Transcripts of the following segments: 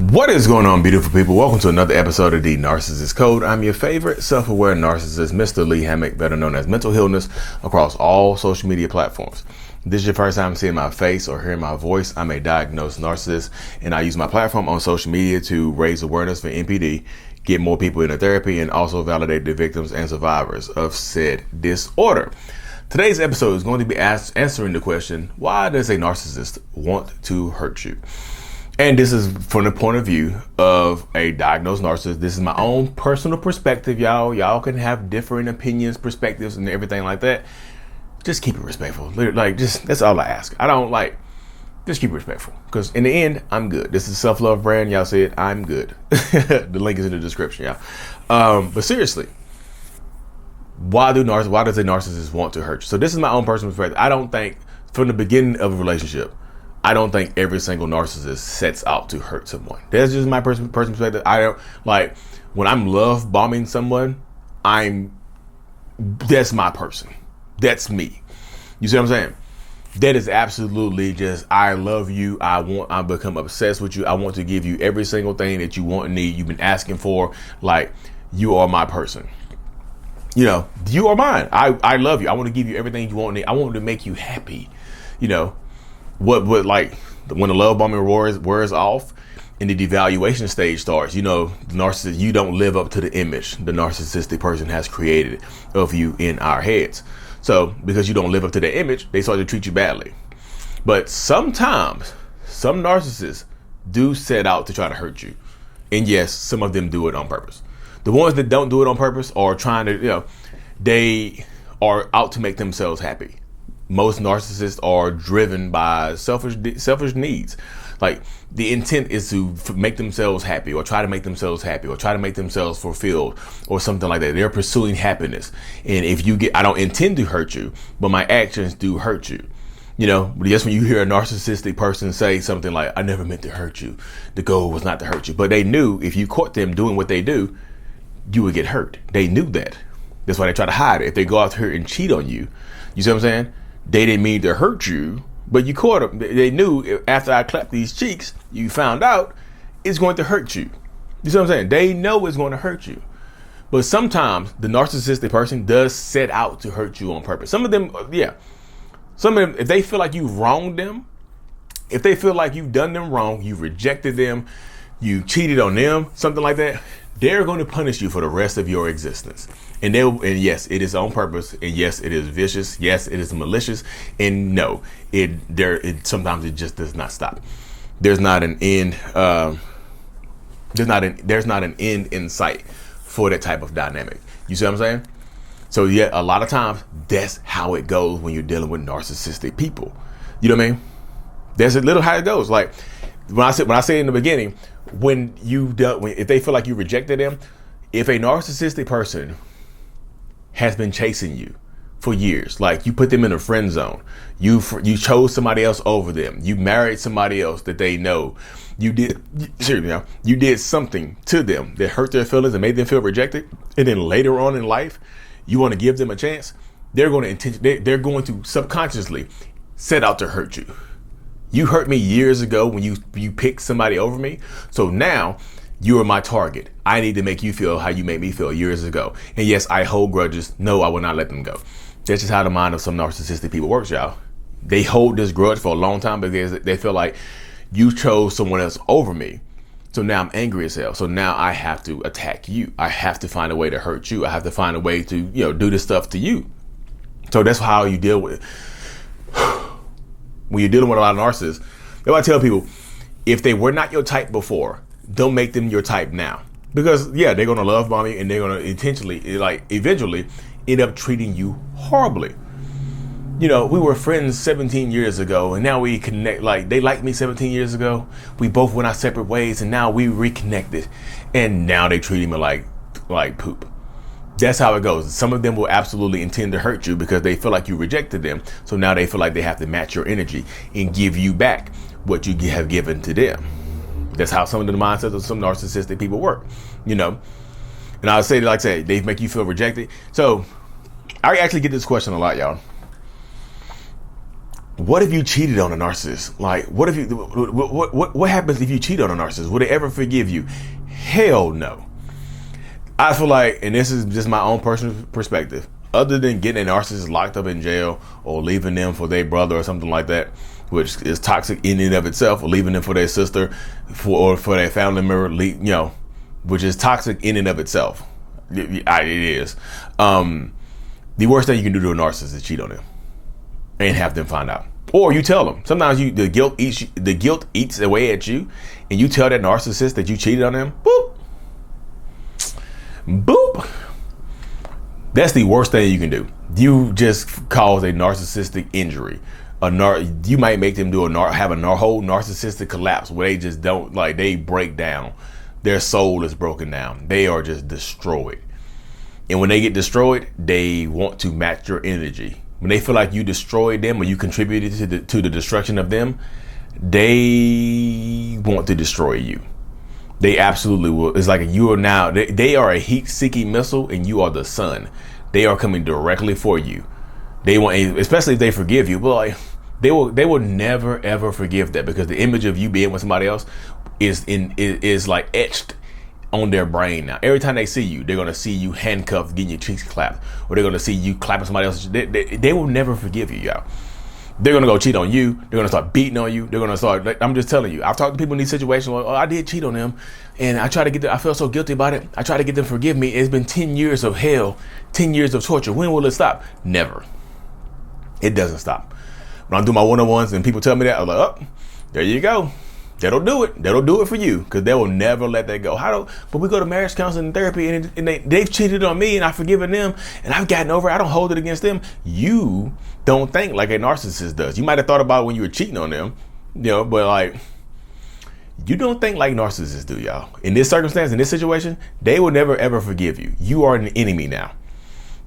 What is going on, beautiful people? Welcome to another episode of the Narcissists Code. I'm your favorite self-aware narcissist, Mr. Lee Hammock, better known as Mental Healness, across all social media platforms. If this is your first time seeing my face or hearing my voice, I'm a diagnosed narcissist, and I use my platform on social media to raise awareness for NPD, get more people into therapy, and also validate the victims and survivors of said disorder. Today's episode is going to be answering the question, why does a narcissist want to hurt you? And this is from the point of view of a diagnosed narcissist. This is my own personal perspective, y'all. Y'all can have different opinions, perspectives, and everything like that. Just keep it respectful. That's all I ask. Just keep it respectful. Because in the end, I'm good. This is a self-love brand. Y'all see it, I'm good. The link is in the description, y'all. But seriously, why does a narcissist want to hurt you? So this is my own personal perspective. I don't think from the beginning of a relationship, I don't think every single narcissist sets out to hurt someone. That's just my personal perspective. I don't like when I'm love bombing someone. That's my person. That's me. You see what I'm saying? That is absolutely just, I love you. I become obsessed with you. I want to give you every single thing that you want and need. You've been asking for. Like, you are my person. You know, you are mine. I love you. I want to give you everything you want and need. I want to make you happy. You know. What like when the love bombing wears off and the devaluation stage starts, you know, the narcissist, you don't live up to the image the narcissistic person has created of you in our heads. So because you don't live up to the image, they start to treat you badly. But sometimes some narcissists do set out to try to hurt you. And yes, some of them do it on purpose. The ones that don't do it on purpose are trying to, they are out to make themselves happy. Most narcissists are driven by selfish needs. Like, the intent is to make themselves happy or try to make themselves happy or try to make themselves fulfilled or something like that. They're pursuing happiness. And if I don't intend to hurt you, but my actions do hurt you. You know, just when you hear a narcissistic person say something like, I never meant to hurt you. The goal was not to hurt you. But they knew if you caught them doing what they do, you would get hurt. They knew that. That's why they try to hide it. If they go out here and cheat on you, you see what I'm saying? They didn't mean to hurt you, but you caught them. They knew after I clapped these cheeks, you found out it's going to hurt you. You see what I'm saying? They know it's going to hurt you. But sometimes the narcissistic person does set out to hurt you on purpose. Some of them, if they feel like you've wronged them, if they feel like you've done them wrong, you rejected them, you cheated on them, something like that, they're going to punish you for the rest of your existence. And yes, it is on purpose. And yes, it is vicious. Yes, it is malicious. And no, sometimes it just does not stop. There's not an end. There's not an end in sight for that type of dynamic. You see what I'm saying? So yeah, a lot of times that's how it goes when you're dealing with narcissistic people. You know what I mean? That's a little how it goes. Like when I say in the beginning, if they feel like you rejected them, if a narcissistic person has been chasing you for years, like you put them in a friend zone, you chose somebody else over them, you married somebody else that they know, you did something to them that hurt their feelings and made them feel rejected, and then later on in life, you want to give them a chance, they're going to subconsciously set out to hurt you. You hurt me years ago when you picked somebody over me. So now you are my target. I need to make you feel how you made me feel years ago. And yes, I hold grudges. No, I will not let them go. That's just how the mind of some narcissistic people works, y'all. They hold this grudge for a long time because they feel like you chose someone else over me. So now I'm angry as hell. So now I have to attack you. I have to find a way to hurt you. I have to find a way to, do this stuff to you. So that's how you deal with it. When you're dealing with a lot of narcissists, that's why I tell people, if they were not your type before, don't make them your type now. Because they're going to love bomb you and they're going to eventually end up treating you horribly. We were friends 17 years ago and now we connect. Like, they liked me 17 years ago. We both went our separate ways and now we reconnected. And now they treat me like poop. That's how it goes. Some of them will absolutely intend to hurt you because they feel like you rejected them. So now they feel like they have to match your energy and give you back what you have given to them. That's how some of the mindsets of some narcissistic people work, And I say, they make you feel rejected. So I actually get this question a lot, y'all. what if you cheated on a narcissist? Like, what happens if you cheat on a narcissist? Would they ever forgive you? Hell no. I feel like, and this is just my own personal perspective, other than getting a narcissist locked up in jail or leaving them for their brother or something like that, which is toxic in and of itself, or leaving them for their sister or for their family member, which is toxic in and of itself. It is. The worst thing you can do to a narcissist is cheat on them and have them find out. Or you tell them. Sometimes the guilt eats away at you, and you tell that narcissist that you cheated on them. Boop. Boop. That's the worst thing you can do. You just cause a narcissistic injury. You might make them have a whole narcissistic collapse where they just don't, like, they break down. Their soul is broken down. They are just destroyed. And when they get destroyed, they want to match your energy. When they feel like you destroyed them or you contributed to the destruction of them, they want to destroy you. They absolutely will. It's like you are now, they are a heat-seeking missile and you are the sun. They are coming directly for you. They want, especially if they forgive you, but like, they will never ever forgive that, because the image of you being with somebody else is like etched on their brain now. Every time they see you, they're gonna see you handcuffed, getting your cheeks clapped, or they're gonna see you clapping somebody else. They will never forgive you, y'all. They're gonna go cheat on you. They're gonna start beating on you. They're gonna start. I'm just telling you. I've talked to people in these situations. Like, oh, I did cheat on them, and I try to get them. I feel so guilty about it. I try to get them to forgive me. It's been 10 years of hell, 10 years of torture. When will it stop? Never. It doesn't stop. When I do my one-on-ones and people tell me that, I'm like, oh, there you go. That'll do it. That'll do it for you, because they will never let that go. But we go to marriage counseling and therapy, and they've cheated on me, and I've forgiven them, and I've gotten over it. I don't hold it against them. You don't think like a narcissist does. You might have thought about it when you were cheating on them, but like, you don't think like narcissists do, y'all. In this circumstance, in this situation, they will never ever forgive you. You are an enemy now.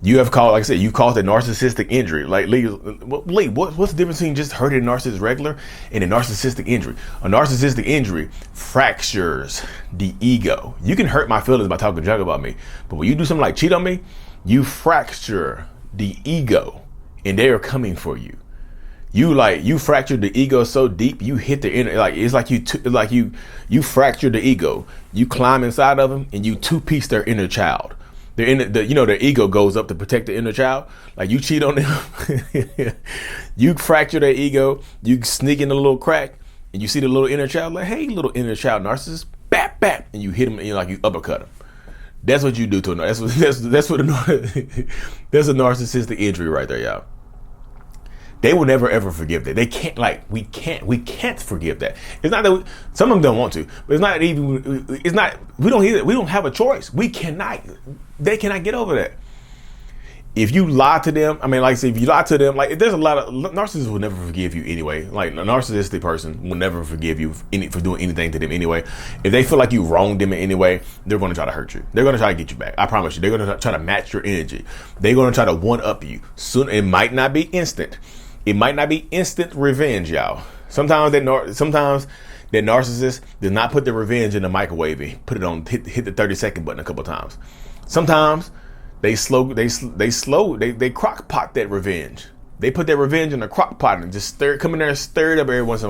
You have caused, like I said, you caused a narcissistic injury. Like, Lee, what's the difference between just hurting a narcissist regular and a narcissistic injury? A narcissistic injury fractures the ego. You can hurt my feelings by talking junk about me, but when you do something like cheat on me, you fracture the ego, and they are coming for you. You fractured the ego so deep, you hit the inner, like, it's like you fracture the ego. You climb inside of them and you two-piece their inner child. Their ego goes up to protect the inner child. Like, you cheat on them, you fracture their ego, you sneak in a little crack, and you see the little inner child, like, hey, little inner child narcissist, bap, bap, and you hit him, and you uppercut him. That's what you do to a narcissist. That's a narcissistic injury right there, y'all. They will never ever forgive that. They can't, we can't forgive that. It's not that some of them don't want to, but we don't have a choice. They cannot get over that. If you lie to them, if you lie to them, there's a lot of narcissists will never forgive you anyway. Like, a narcissistic person will never forgive you for doing anything to them anyway. If they feel like you wronged them in any way, they're going to try to hurt you. They're going to try to get you back. I promise you. They're going to try to match your energy. They're going to try to one up you. Soon, it might not be instant. It might not be instant revenge, y'all. Sometimes that narcissist does not put the revenge in the microwave and hit the 30-second button a couple times. Sometimes they crock pot that revenge. They put that revenge in a crock pot and just come in there and stir it up every once in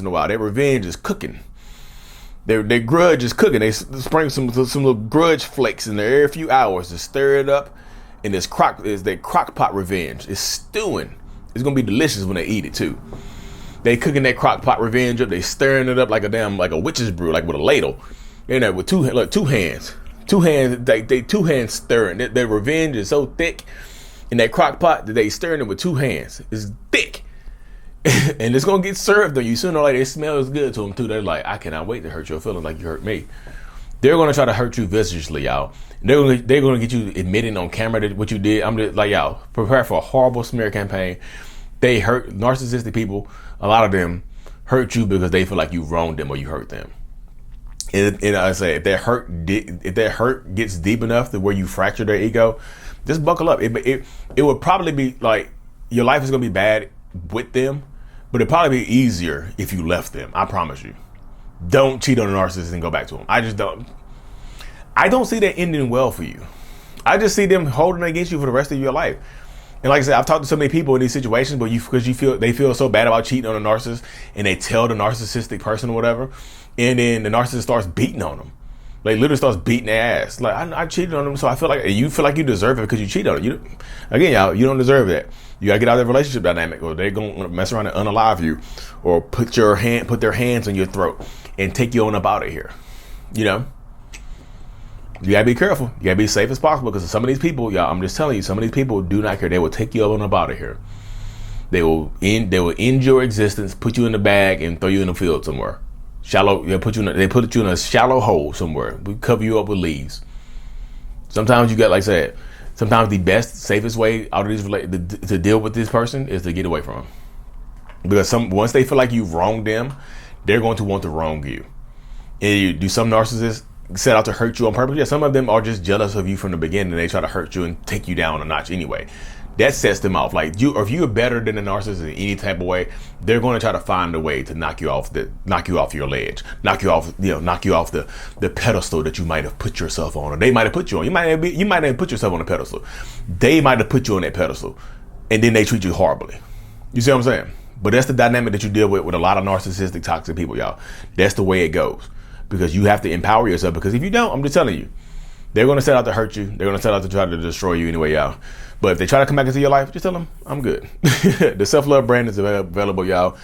a while. Their revenge is cooking. Their grudge is cooking. They spring some little grudge flakes in there every few hours to stir it up. And their crock pot revenge is stewing. It's gonna be delicious when they eat it too. They cooking that crock pot revenge up. They stirring it up like a witch's brew, like with a ladle. You know, with two hands. They two hands stirring. Their revenge is so thick in that crock pot that they stirring it with two hands. It's thick, and it's gonna get served on you sooner or later. It smells good to them too. They're like, I cannot wait to hurt your feelings like you hurt me. They're gonna try to hurt you viciously, y'all. They're gonna get you admitting on camera that what you did. I'm just like, y'all, prepare for a horrible smear campaign. They hurt narcissistic people. A lot of them hurt you because they feel like you wronged them or you hurt them. And I say, if that hurt gets deep enough to where you fracture their ego, just buckle up. It would probably be like, your life is gonna be bad with them, but it'd probably be easier if you left them. I promise you. Don't cheat on a narcissist and go back to them. I don't see that ending well for you. I just see them holding against you for the rest of your life. And like I said, I've talked to so many people in these situations, but they feel so bad about cheating on a narcissist, and they tell the narcissistic person or whatever, and then the narcissist starts beating on them. Like literally starts beating their ass. Like I cheated on them, so I feel like you deserve it because you cheated on it. Again, y'all, you don't deserve that. You gotta get out of the relationship dynamic, or they're gonna mess around and unalive you, or put their hands on your throat and take you on up out of here. You know, you gotta be careful. You gotta be safe as possible, because some of these people, y'all, I'm just telling you, some of these people do not care. They will take you on up out of here. They will end your existence, put you in the bag, and throw you in the field somewhere. Shallow. They put you in a shallow hole somewhere. We cover you up with leaves. Sometimes you got, like I said, sometimes the best, safest way out of these to deal with this person is to get away from them, because once they feel like you've wronged them, they're going to want to wrong you. And do some narcissists set out to hurt you on purpose? Yeah, some of them are just jealous of you from the beginning, and they try to hurt you and take you down a notch anyway. That sets them off. Like if you're better than a narcissist in any type of way, they're going to try to find a way to knock you off your ledge, knock you off the pedestal that you might have put yourself on, or they might have put you on. You might have put yourself on a pedestal. They might have put you on that pedestal, and then they treat you horribly. You see what I'm saying? But that's the dynamic that you deal with a lot of narcissistic, toxic people, y'all. That's the way it goes, because you have to empower yourself. Because if you don't, I'm just telling you, they're going to set out to hurt you. They're going to set out to try to destroy you anyway, y'all. But if they try to come back into your life, just tell them, I'm good. The self-love brand is available, y'all.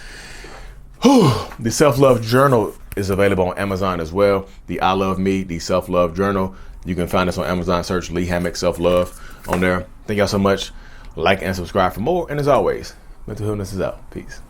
The self-love journal is available on Amazon as well. The I Love Me, the self-love journal. You can find us on Amazon. Search Lee Hammock Self-Love on there. Thank y'all so much. Like and subscribe for more. And as always, mental illness is out. Peace.